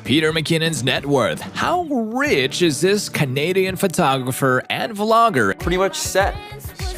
Peter McKinnon's net worth. How rich is this Canadian photographer and vlogger? Pretty much set.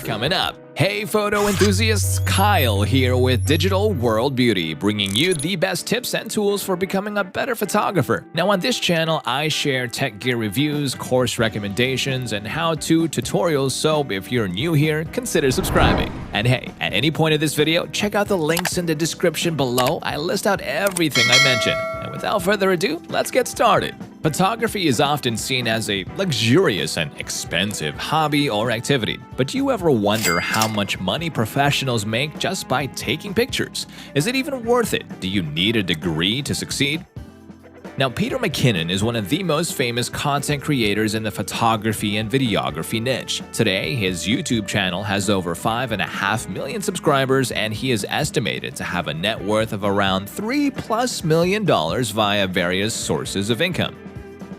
Coming up. Hey photo enthusiasts, Kyle here with Digital World Beauty, bringing you the best tips and tools for becoming a better photographer. Now on this channel, I share tech gear reviews, course recommendations, and how-to tutorials, so if you're new here, consider subscribing. And hey, at any point of this video, check out the links in the description below. I list out everything I mentioned. And without further ado, let's get started. Photography is often seen as a luxurious and expensive hobby or activity, but do you ever wonder how much money professionals make just by taking pictures? Is it even worth it? Do you need a degree to succeed? Now, Peter McKinnon is one of the most famous content creators in the photography and videography niche. Today, his YouTube channel has over 5.5 million subscribers, and he is estimated to have a net worth of around $3+ million via various sources of income.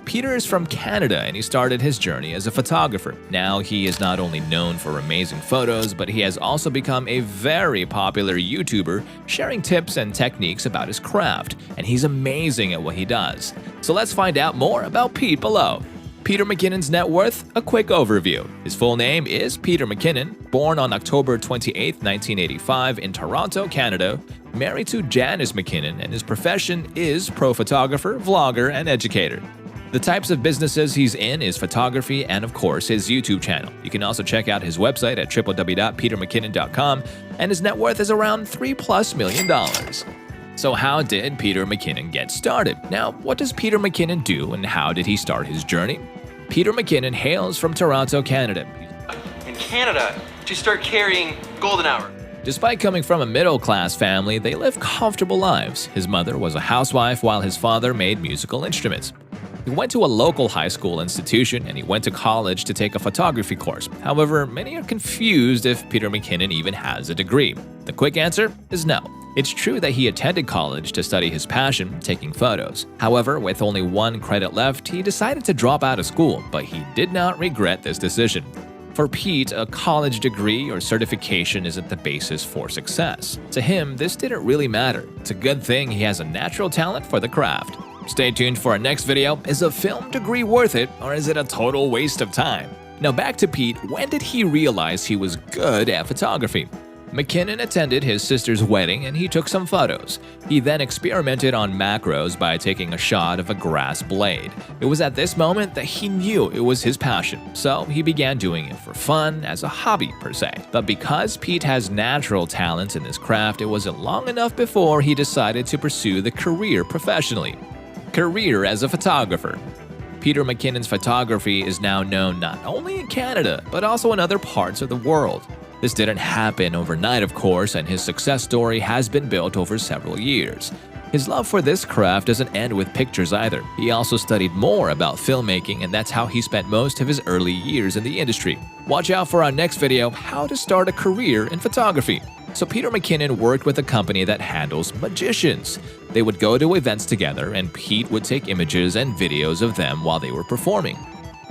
Peter is from Canada and he started his journey as a photographer. Now he is not only known for amazing photos, but he has also become a very popular YouTuber, sharing tips and techniques about his craft, and he's amazing at what he does. So let's find out more about Pete below. Peter McKinnon's net worth, a quick overview. His full name is Peter McKinnon, born on October 28, 1985 in Toronto, Canada, married to Janice McKinnon, and his profession is pro photographer, vlogger, and educator. The types of businesses he's in is photography and, of course, his YouTube channel. You can also check out his website at www.petermckinnon.com, and his net worth is around $3+ million. So how did Peter McKinnon get started? Now, what does Peter McKinnon do and how did he start his journey? Peter McKinnon hails from Toronto, Canada. In Canada, to start carrying golden hour. Despite coming from a middle-class family, they live comfortable lives. His mother was a housewife while his father made musical instruments. He went to a local high school institution and he went to college to take a photography course. However, many are confused if Peter McKinnon even has a degree. The quick answer is no. It's true that he attended college to study his passion, taking photos. However, with only one credit left, he decided to drop out of school, but he did not regret this decision. For Pete, a college degree or certification isn't the basis for success. To him, this didn't really matter. It's a good thing he has a natural talent for the craft. Stay tuned for our next video. Is a film degree worth it, or is it a total waste of time? Now back to Pete, when did he realize he was good at photography? McKinnon attended his sister's wedding and he took some photos. He then experimented on macros by taking a shot of a grass blade. It was at this moment that he knew it was his passion, so he began doing it for fun, as a hobby per se. But because Pete has natural talents in this craft, it wasn't long enough before he decided to pursue the career professionally. Career as a photographer. Peter McKinnon's photography is now known not only in Canada, but also in other parts of the world. This didn't happen overnight, of course, and his success story has been built over several years. His love for this craft doesn't end with pictures either. He also studied more about filmmaking, and that's how he spent most of his early years in the industry. Watch out for our next video, how to start a career in photography. So Peter McKinnon worked with a company that handles magicians. They would go to events together and Pete would take images and videos of them while they were performing.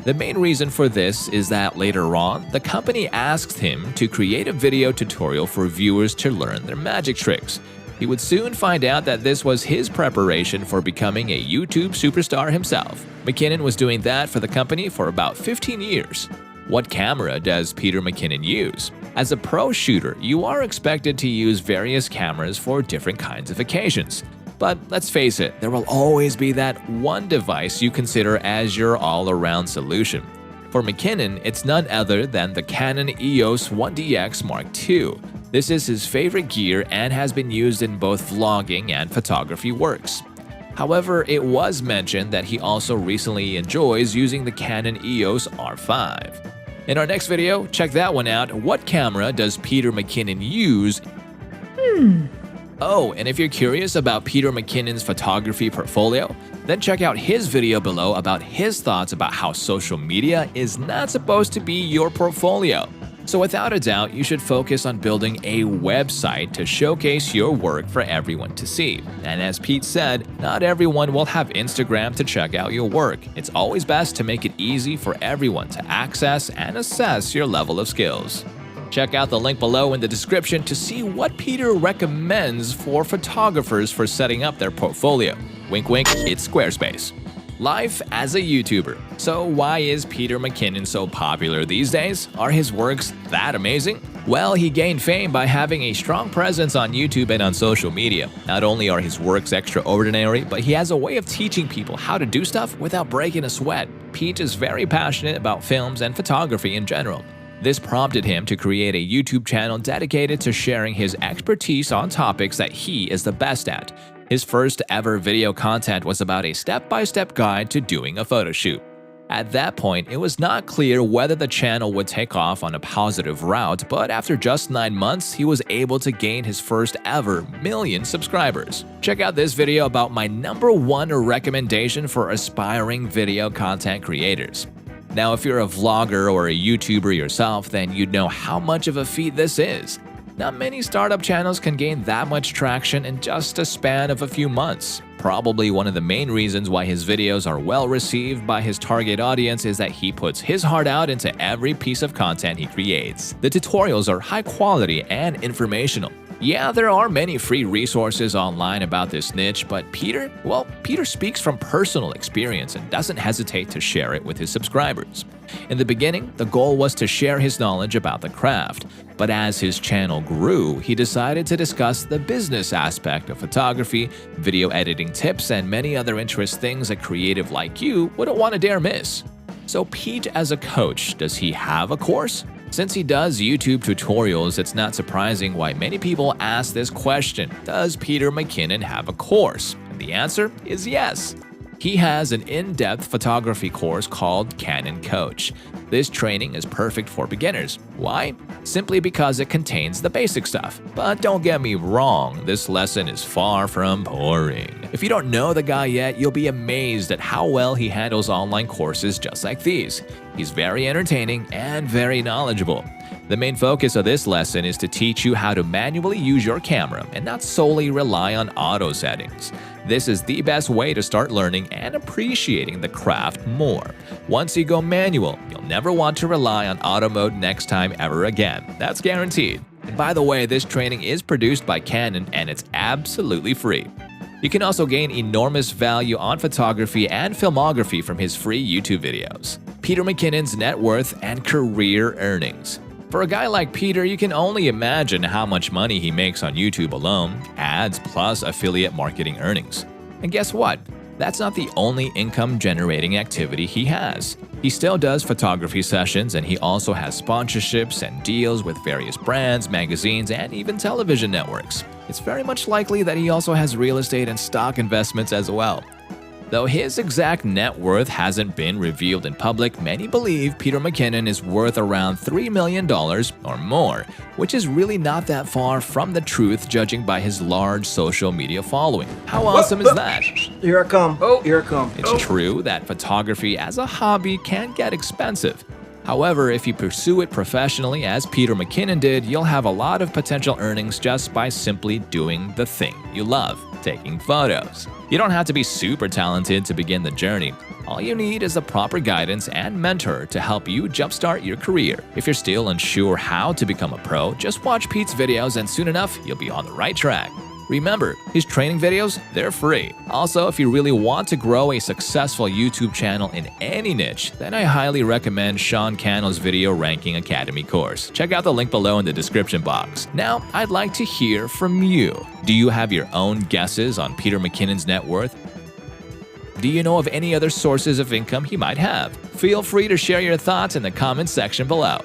The main reason for this is that later on, the company asked him to create a video tutorial for viewers to learn their magic tricks. He would soon find out that this was his preparation for becoming a YouTube superstar himself. McKinnon was doing that for the company for about 15 years. What camera does Peter McKinnon use? As a pro shooter, you are expected to use various cameras for different kinds of occasions. But let's face it, there will always be that one device you consider as your all-around solution. For McKinnon, it's none other than the Canon EOS 1DX Mark II. This is his favorite gear and has been used in both vlogging and photography works. However, it was mentioned that he also recently enjoys using the Canon EOS R5. In our next video, check that one out. What camera does Peter McKinnon use? Oh, and if you're curious about Peter McKinnon's photography portfolio, then check out his video below about his thoughts about how social media is not supposed to be your portfolio. So without a doubt, you should focus on building a website to showcase your work for everyone to see. And as Pete said, not everyone will have Instagram to check out your work. It's always best to make it easy for everyone to access and assess your level of skills. Check out the link below in the description to see what Peter recommends for photographers for setting up their portfolio. Wink wink, it's Squarespace. Life as a YouTuber. So why is Peter McKinnon so popular these days? Are his works that amazing? Well, he gained fame by having a strong presence on YouTube and on social media. Not only are his works extraordinary, but he has a way of teaching people how to do stuff without breaking a sweat. Pete is very passionate about films and photography in general. This prompted him to create a YouTube channel dedicated to sharing his expertise on topics that he is the best at. His first ever video content was about a step-by-step guide to doing a photo shoot. At that point, it was not clear whether the channel would take off on a positive route, but after just 9 months, he was able to gain his first ever million subscribers. Check out this video about my #1 recommendation for aspiring video content creators. Now, if you're a vlogger or a YouTuber yourself, then you'd know how much of a feat this is. Not many startup channels can gain that much traction in just a span of a few months. Probably one of the main reasons why his videos are well received by his target audience is that he puts his heart out into every piece of content he creates. The tutorials are high quality and informational. Yeah, there are many free resources online about this niche, but Peter speaks from personal experience and doesn't hesitate to share it with his subscribers. In the beginning, the goal was to share his knowledge about the craft, but as his channel grew, he decided to discuss the business aspect of photography, video editing tips, and many other interesting things a creative like you wouldn't want to dare miss. So Pete, as a coach, does he have a course? Since he does YouTube tutorials, it's not surprising why many people ask this question: does Peter McKinnon have a course? And the answer is yes. He has an in-depth photography course called Canon Coach. This training is perfect for beginners. Why? Simply because it contains the basic stuff. But don't get me wrong, this lesson is far from boring. If you don't know the guy yet, you'll be amazed at how well he handles online courses just like these. He's very entertaining and very knowledgeable. The main focus of this lesson is to teach you how to manually use your camera and not solely rely on auto settings. This is the best way to start learning and appreciating the craft more. Once you go manual, you'll never want to rely on auto mode next time ever again. That's guaranteed. And by the way, this training is produced by Canon and it's absolutely free. You can also gain enormous value on photography and filmography from his free YouTube videos. Peter McKinnon's net worth and career earnings. For a guy like Peter, you can only imagine how much money he makes on YouTube alone, ads plus affiliate marketing earnings. And guess what? That's not the only income-generating activity he has. He still does photography sessions, and he also has sponsorships and deals with various brands, magazines, and even television networks. It's very much likely that he also has real estate and stock investments as well. Though his exact net worth hasn't been revealed in public, many believe Peter McKinnon is worth around $3 million or more, which is really not that far from the truth judging by his large social media following. How awesome is that? Here I come. Here I come. It's true that photography as a hobby can get expensive. However, if you pursue it professionally as Peter McKinnon did, you'll have a lot of potential earnings just by simply doing the thing you love, taking photos. You don't have to be super talented to begin the journey. All you need is the proper guidance and mentor to help you jumpstart your career. If you're still unsure how to become a pro, just watch Pete's videos and soon enough, you'll be on the right track. Remember, his training videos, they're free. Also, if you really want to grow a successful YouTube channel in any niche, then I highly recommend Sean Cannell's Video Ranking Academy course. Check out the link below in the description box. Now, I'd like to hear from you. Do you have your own guesses on Peter McKinnon's net worth? Do you know of any other sources of income he might have? Feel free to share your thoughts in the comments section below.